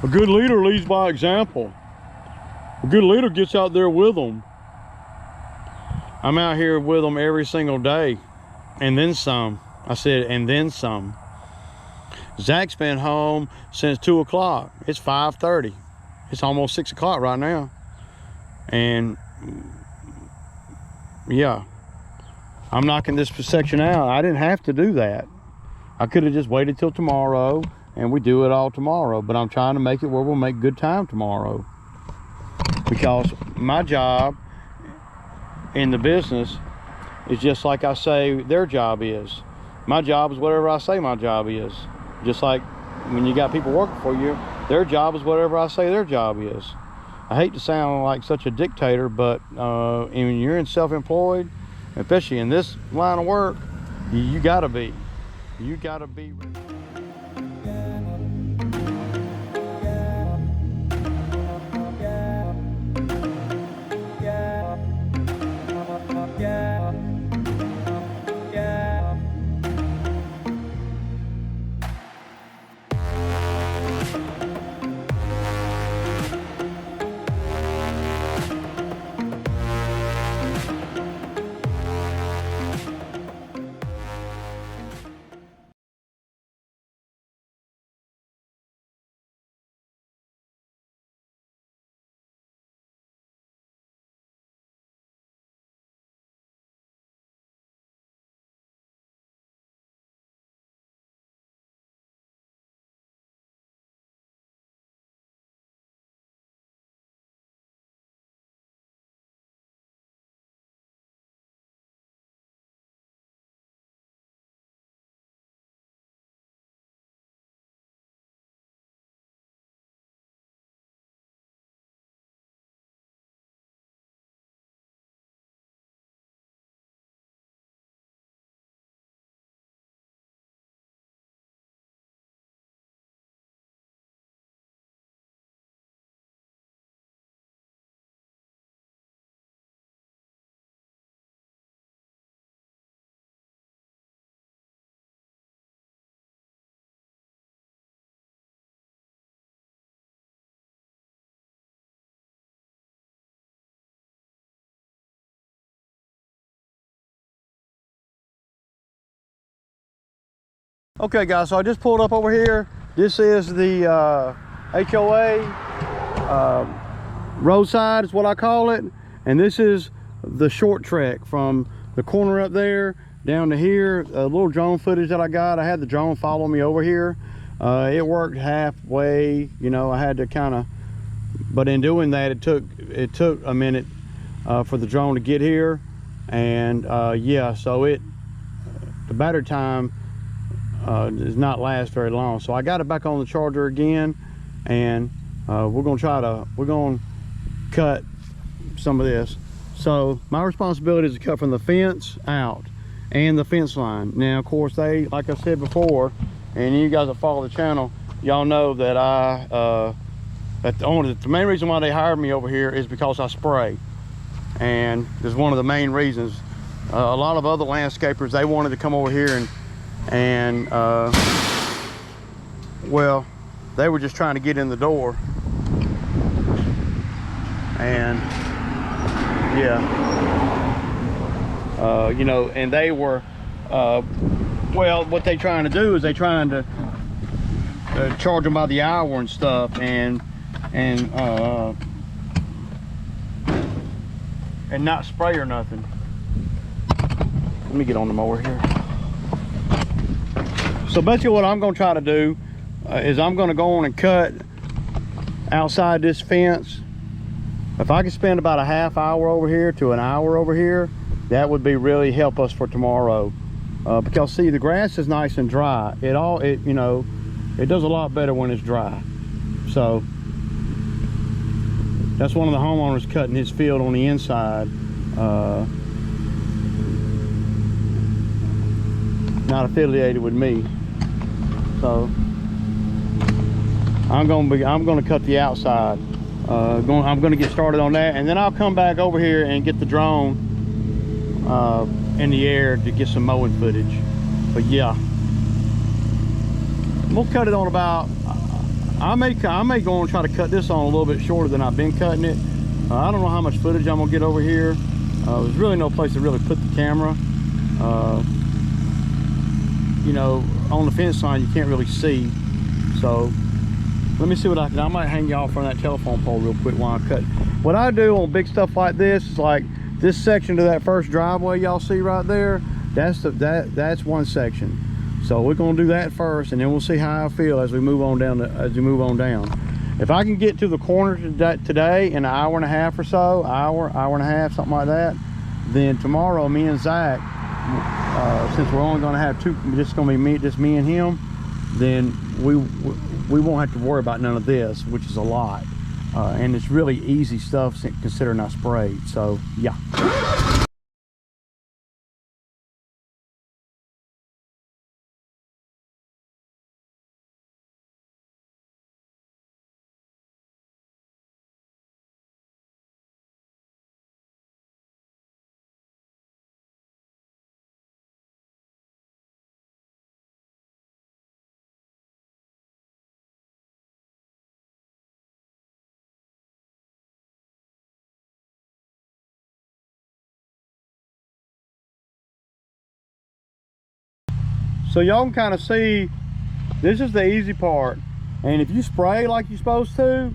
A good leader leads by example. A good leader gets out there with them. I'm out here with them every single day, and then some. I said, and then some. Zach's been home since 2 o'clock. It's 5:30. It's almost 6 o'clock right now. And yeah, I'm knocking this section out. I didn't have to do that. I could have just waited till tomorrow and we do it all tomorrow, but I'm trying to make it where we'll make good time tomorrow, because my job in the business is just like I say their job is. My job is whatever I say my job is. Just like when you got people working for you, their job is whatever I say their job is. I hate to sound like such a dictator, but when you're in self-employed, especially in this line of work, you gotta be ready. Okay guys, so I just pulled up over here. This is the HOA roadside is what I call it. And this is the short trek from the corner up there down to here. A little drone footage that I got. I had the drone follow me over here. It worked halfway, you know. I had to kind of, but in doing that, it took a minute for the drone to get here. And yeah, so the battery time does not last very long. So I got it back on the charger again, and we're gonna cut some of this. So my responsibility is to cut from the fence out and the fence line. Now of course, they, like I said before, and you guys that follow the channel, y'all know that the main reason why they hired me over here is because I spray, and this is one of the main reasons. A lot of other landscapers, they wanted to come over here and well, they were just trying to get in the door. And yeah, you know, and they were well, what they trying to do is they trying to charge them by the hour and stuff, and not spray or nothing. Let me get on the mower here. So basically what I'm going to try to do is I'm going to go on and cut outside this fence. If I could spend about a half hour over here to an hour over here, that would be really help us for tomorrow. Because see, the grass is nice and dry. You know, it does a lot better when it's dry. So that's one of the homeowners cutting his field on the inside. Not affiliated with me. So I'm gonna cut the outside. I'm gonna get started on that, and then I'll come back over here and get the drone in the air to get some mowing footage. But yeah, we'll cut it on about I may go and try to cut this on a little bit shorter than I've been cutting it. I don't know how much footage I'm gonna get over here. There's really no place to really put the camera. You know, on the fence line you can't really see. So let me see what I can. I might hang y'all from that telephone pole real quick while I cut. What I do on big stuff like this is like this section to that first driveway y'all see right there. That's one section. So we're gonna do that first, and then we'll see how I feel as we move on down. If I can get to the corner today in an hour and a half or so, hour and a half, something like that, then tomorrow me and Zach, since we're only gonna have two, just gonna be just me and him, then we won't have to worry about none of this, which is a lot, and it's really easy stuff considering I sprayed. So yeah. So y'all can kind of see, this is the easy part. And if you spray like you're supposed to,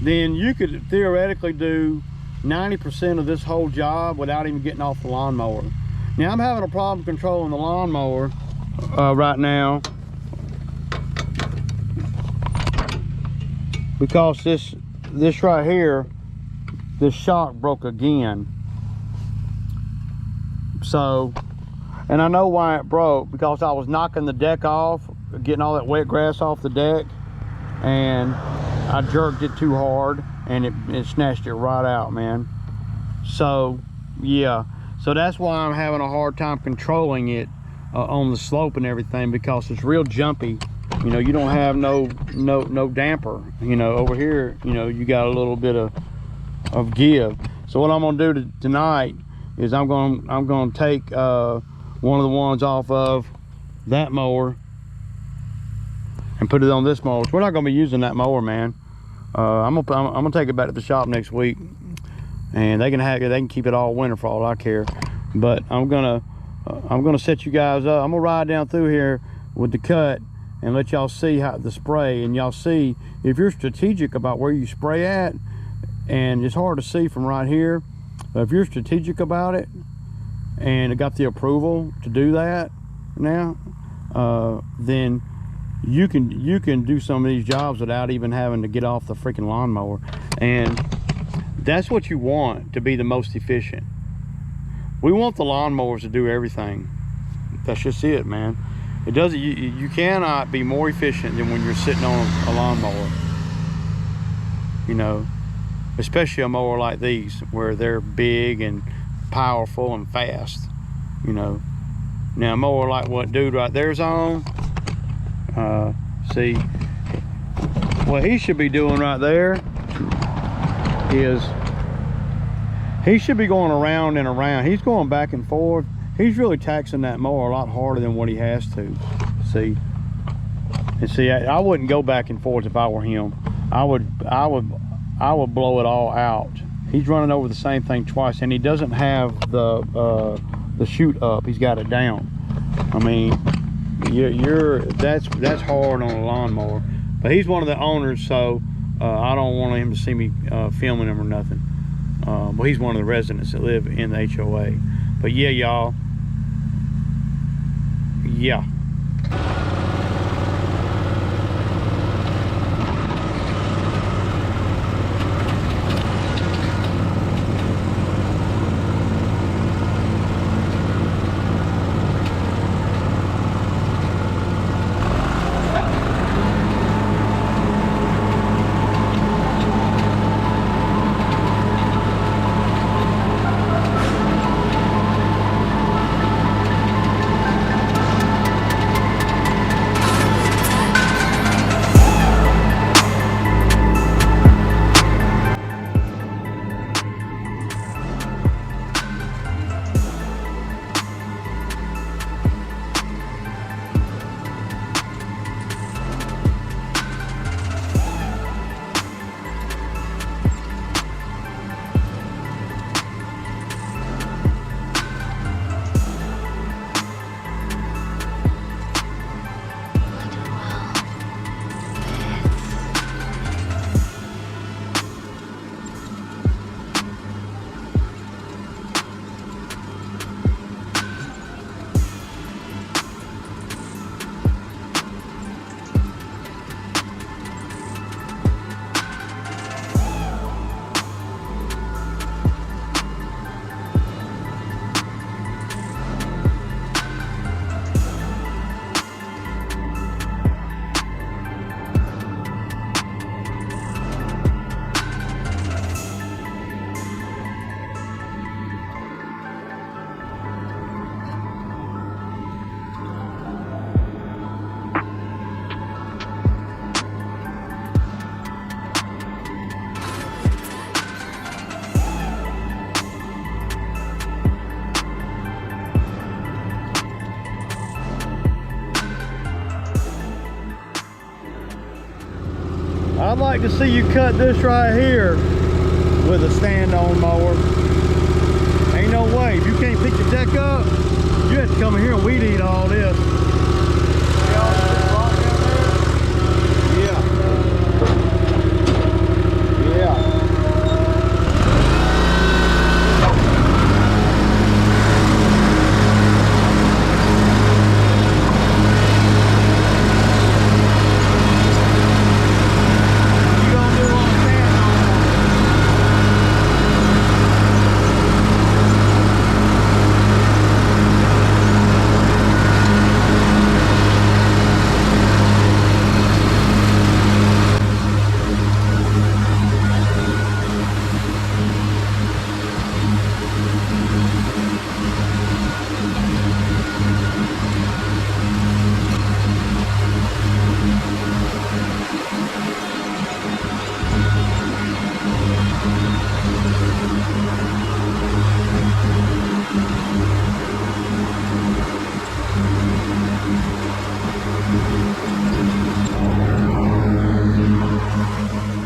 then you could theoretically do 90% of this whole job without even getting off the lawnmower. Now I'm having a problem controlling the lawnmower right now because this right here, this shock broke again. So, and I know why it broke, because I was knocking the deck off, getting all that wet grass off the deck, and I jerked it too hard and it snatched it right out, man. So yeah, so that's why I'm having a hard time controlling it on the slope and everything, because it's real jumpy. You know, you don't have no damper. You know, over here, you know, you got a little bit of give. So what I'm gonna do tonight is I'm gonna take one of the ones off of that mower and put it on this mower. We're not gonna be using that mower, man. I'm gonna take it back to the shop next week, and they can keep it all winter for all I care. But I'm gonna set you guys up. I'm gonna ride down through here with the cut and let y'all see how the spray, and y'all see if you're strategic about where you spray at. And it's hard to see from right here, but if you're strategic about it and it got the approval to do that now, then you can do some of these jobs without even having to get off the freaking lawnmower. And that's what you want to be the most efficient. We want the lawnmowers to do everything. That's just it, man. It doesn't. You cannot be more efficient than when you're sitting on a lawnmower. You know, especially a mower like these, where they're big and powerful and fast. You know, now a mower like what dude right there's on, see what he should be doing right there is he should be going around and around. He's going back and forth. He's really taxing that mower a lot harder than what he has to. See, and see, I wouldn't go back and forth if I were him. I would blow it all out. He's running over the same thing twice, and he doesn't have the chute up. He's got it down. I mean, that's hard on a lawnmower. But he's one of the owners, so I don't want him to see me filming him or nothing. But he's one of the residents that live in the HOA. But yeah, y'all. Yeah. I'd like to see you cut this right here with a stand-on mower. Ain't no way. If you can't pick the deck up, you have to come in here and weed eat all this.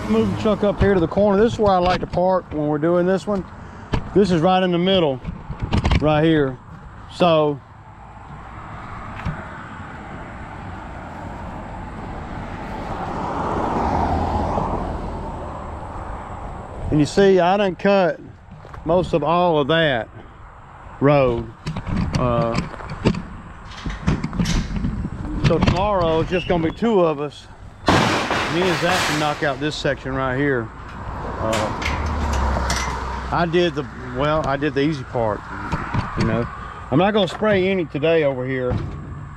Move the truck up here to the corner. This is where I like to park when we're doing this one. This is right in the middle, right here. So and you see, I done cut most of all of that road. So tomorrow it's just gonna be two of us. Me and Zach can knock out this section right here. I did the easy part, you know. I'm not gonna spray any today over here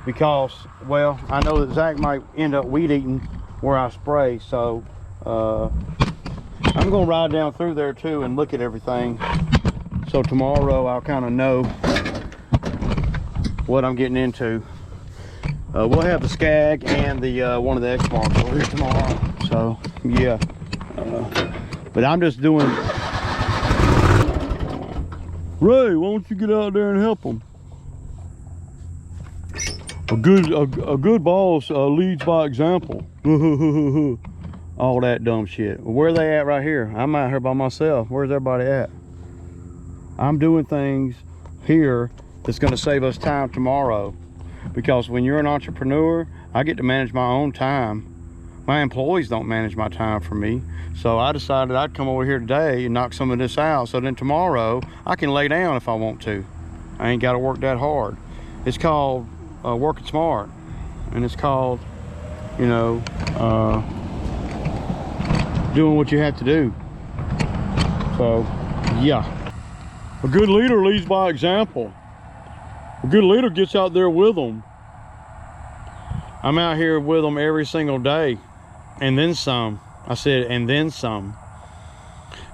because, well, I know that Zach might end up weed eating where I spray, so I'm gonna ride down through there too and look at everything. So tomorrow I'll kind of know what I'm getting into. We'll have the Scag and the one of the Exmark over here tomorrow. So yeah, but I'm just doing. Ray, why don't you get out there and help them? A good boss leads by example. All that dumb shit. Where are they at right here? I'm out here by myself. Where's everybody at? I'm doing things here that's going to save us time tomorrow. Because when you're an entrepreneur, I get to manage my own time. My employees don't manage my time for me. So I decided I'd come over here today and knock some of this out, so then tomorrow I can lay down if I want to. I ain't got to work that hard. It's called working smart, and it's called, you know, doing what you have to do. So yeah, a good leader leads by example. A good leader gets out there with them. I'm out here with them every single day, and then some. I said, and then some.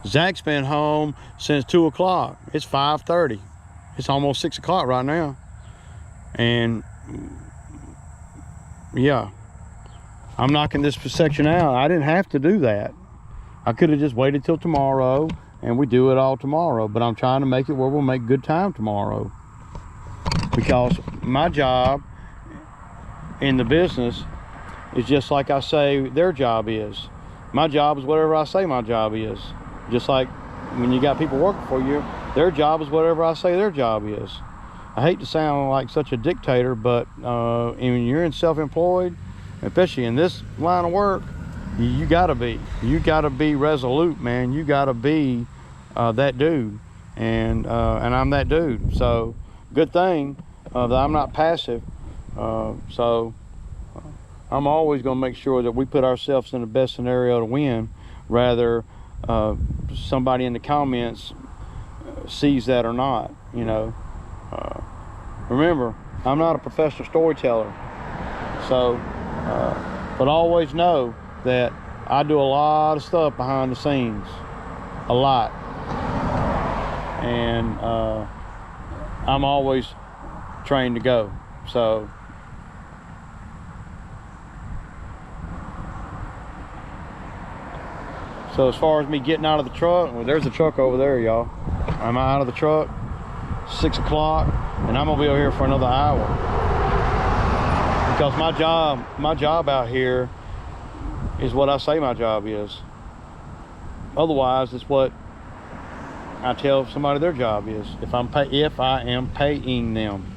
Zach's been home since 2 o'clock. It's 5:30. It's almost 6 o'clock right now. And yeah, I'm knocking this section out. I didn't have to do that. I could have just waited till tomorrow and we do it all tomorrow, but I'm trying to make it where we'll make good time tomorrow. Because my job in the business is just like I say their job is. My job is whatever I say my job is. Just like when you got people working for you, their job is whatever I say their job is. I hate to sound like such a dictator, but when you're in self-employed, especially in this line of work, you gotta be resolute, man. You gotta be that dude, and I'm that dude. So good thing that I'm not passive. So I'm always gonna make sure that we put ourselves in the best scenario to win, rather somebody in the comments sees that or not, you know. Remember, I'm not a professional storyteller, so but always know that I do a lot of stuff behind the scenes, a lot, and I'm always trained to go. So as far as me getting out of the truck, well, there's the truck over there, y'all. I'm out of the truck, 6 o'clock, and I'm gonna be over here for another hour. Because my job out here is what I say my job is. Otherwise, it's what I tell somebody their job is. If I am paying them.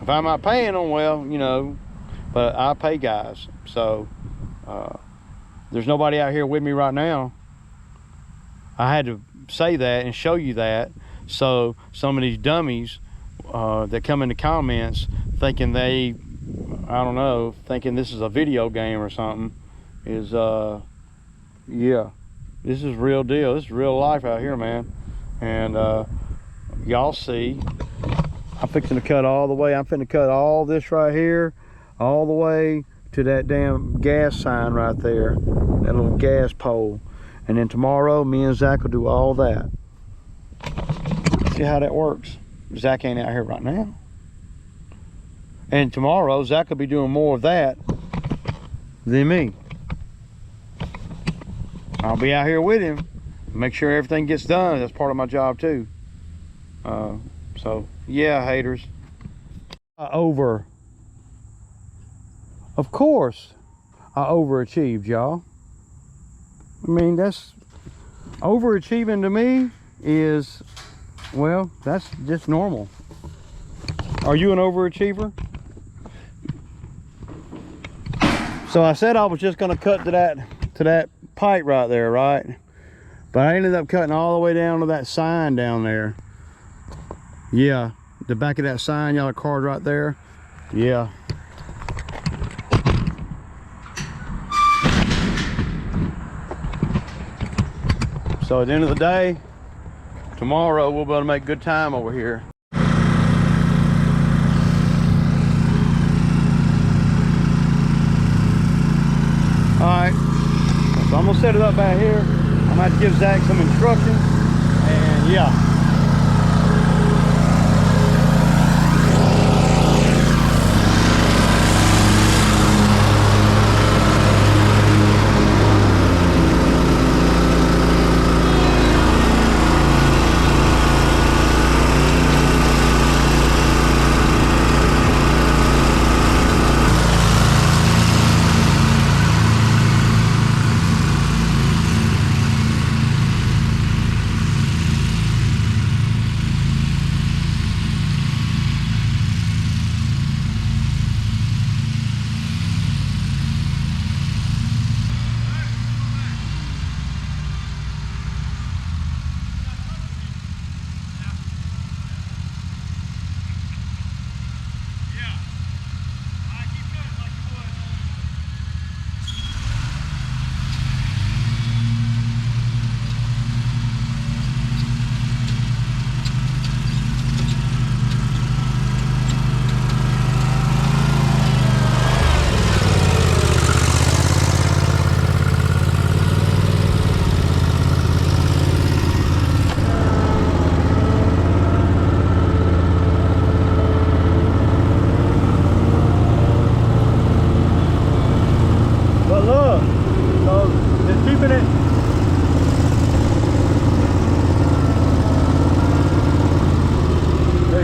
If I'm not paying them, well, you know, but I pay guys. So there's nobody out here with me right now. I had to say that and show you that, so some of these dummies that come in the comments thinking I don't know, thinking this is a video game or something, is yeah, this is real deal. This is real life out here, man. And y'all see, I'm fixing to cut all the way. I'm finna cut all this right here, all the way to that damn gas sign right there, that little gas pole. And then tomorrow, me and Zach will do all that. See how that works? Zach ain't out here right now. And tomorrow, Zach will be doing more of that than me. I'll be out here with him, make sure everything gets done. That's part of my job too. So yeah, haters. Of course, I overachieved, y'all. I mean, that's overachieving to me is, well, that's just normal. Are you an overachiever? So I said I was just gonna cut to that pipe right there, right? But I ended up cutting all the way down to that sign down there. Yeah, the back of that sign, y'all, card right there. Yeah. So at the end of the day, tomorrow we'll be able to make good time over here. All right, so I'm gonna set it up back here. I'm gonna have to give Zach some instructions, and yeah.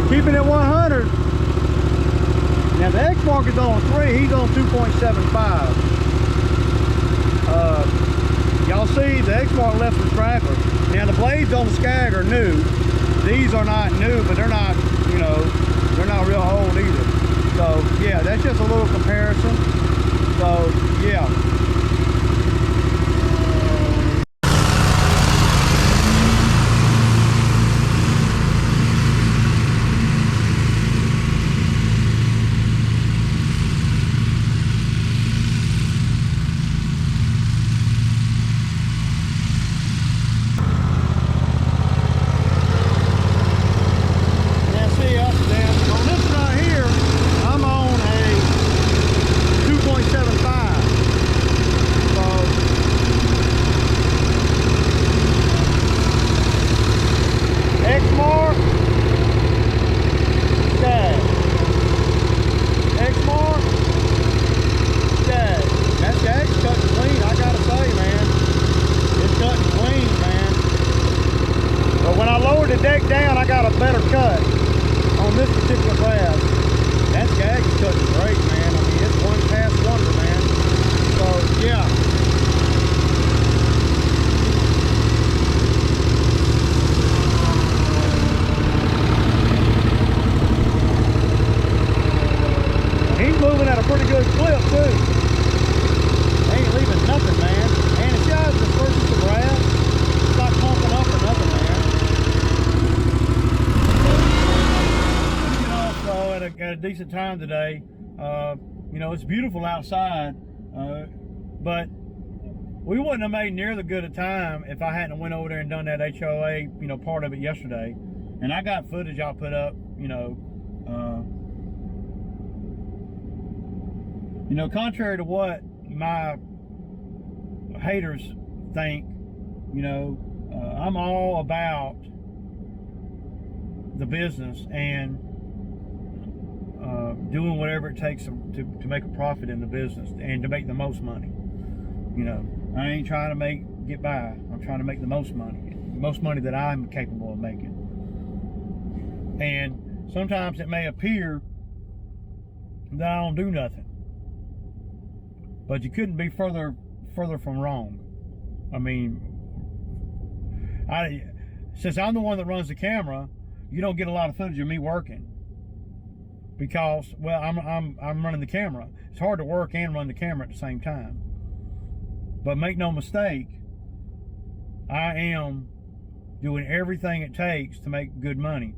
Keeping it 100. Now the Exmark is on 3, he's on 2.75. Y'all see the Exmark left some stragglers. Now the blades on the Scag are new. These are not new, but they're not, you know, they're not real old either. So yeah, that's just a little comparison. So yeah. flip too. They ain't leaving nothing, man. And it's got the surface of grass. It's not clumping up or nothing, man. You know, so at a decent time today. You know, it's beautiful outside, but we wouldn't have made near the good a time if I hadn't went over there and done that HOA, you know, part of it yesterday. And I got footage I'll put up, you know, contrary to what my haters think, you know, I'm all about the business and doing whatever it takes to make a profit in the business and to make the most money. You know, I ain't trying to get by. I'm trying to make the most money that I'm capable of making. And sometimes it may appear that I don't do nothing, but you couldn't be further from wrong. I mean, since I'm the one that runs the camera, you don't get a lot of footage of me working. Because, well, I'm running the camera. It's hard to work and run the camera at the same time. But make no mistake, I am doing everything it takes to make good money.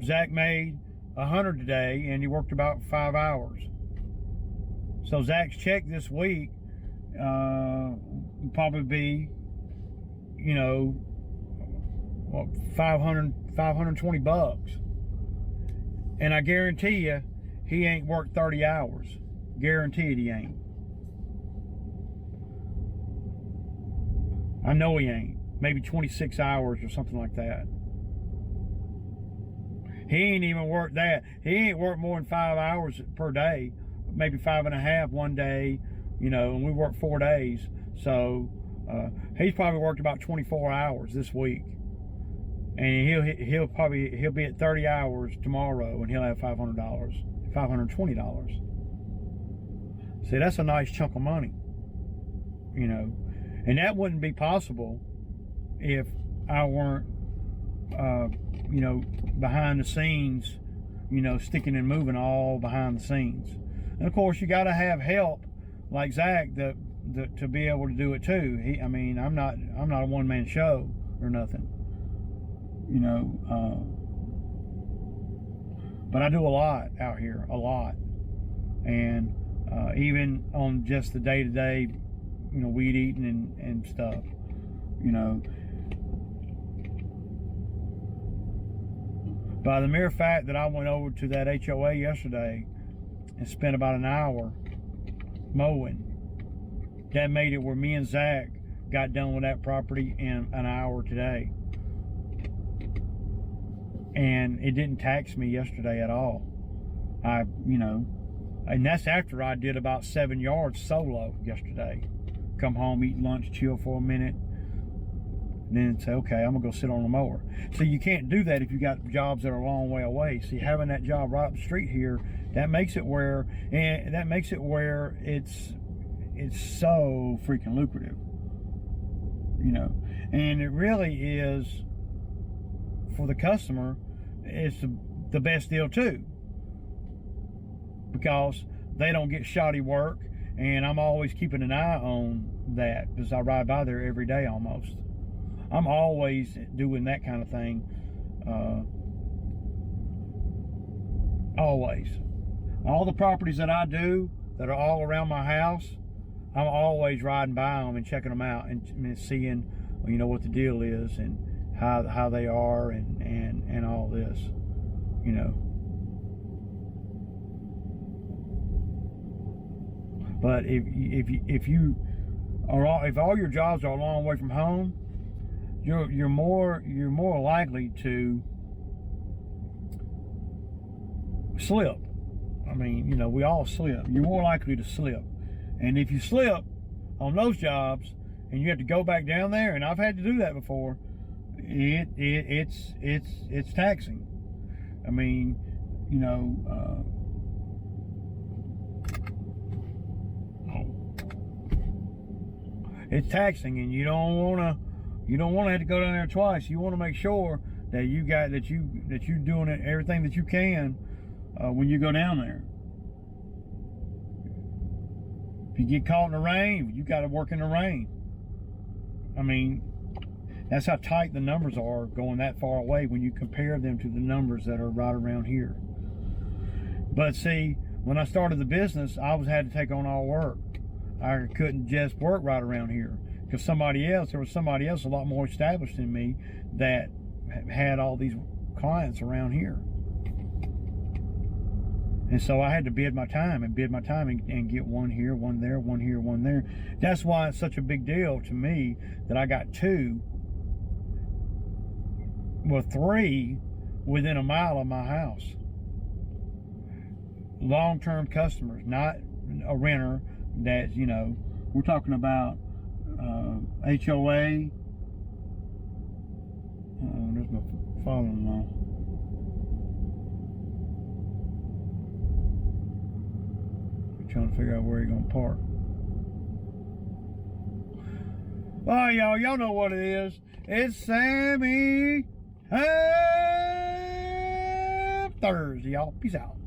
Zach made 100 today, and he worked about 5 hours. So Zach's check this week will probably be, you know, what, 520 bucks. And I guarantee you, he ain't worked 30 hours. Guaranteed he ain't. I know he ain't. Maybe 26 hours or something like that. He ain't even worked that. He ain't worked more than 5 hours per day. Maybe 5.5 one day, you know, and we work 4 days. So he's probably worked about 24 hours this week. And he'll be at 30 hours tomorrow, and he'll have $520. See, that's a nice chunk of money, you know, and that wouldn't be possible if I weren't, you know, behind the scenes, you know, sticking and moving all behind the scenes. And of course, you got to have help like Zach to be able to do it too. I mean, I'm not a one-man show or nothing. You know, but I do a lot out here, a lot. And even on just the day-to-day, you know, weed eating and stuff, you know. By the mere fact that I went over to that HOA yesterday and spent about an hour mowing, that made it where me and Zach got done with that property in an hour today. And it didn't tax me yesterday at all. You know, and that's after I did about 7 yards solo yesterday. Come home, eat lunch, chill for a minute, and then say, okay, I'm gonna go sit on the mower. So you can't do that if you got jobs that are a long way away. See, having that job right up the street here, that makes it where, it's so freaking lucrative. You know, and it really is, for the customer, it's the best deal too, because they don't get shoddy work, and I'm always keeping an eye on that because I ride by there every day almost. I'm always doing that kind of thing, always. All the properties that I do that are all around my house, I'm always riding by them and checking them out and seeing, you know, what the deal is and how they are and all this, you know. But if all your jobs are a long way from home, you're more likely to slip. I mean, you know, we all slip. You're more likely to slip, and if you slip on those jobs and you have to go back down there, and I've had to do that before, it's taxing. I mean, you know, it's taxing, and you don't want to have to go down there twice. You want to make sure that you're doing everything that you can when you go down there. If you get caught in the rain, you got to work in the rain. I mean, that's how tight the numbers are going that far away when you compare them to the numbers that are right around here. But see, when I started the business, I had to take on all work. I couldn't just work right around here because there was somebody else a lot more established than me that had all these clients around here. And so I had to bid my time and get one here, one there, one here, one there. That's why it's such a big deal to me that I got 2, well, 3 within a mile of my house. Long-term customers, not a renter that, you know, we're talking about HOA. There's my father-in-law. Trying to figure out where you're gonna park. Well, y'all know what it is. It's Sammy Thursday, y'all. Peace out.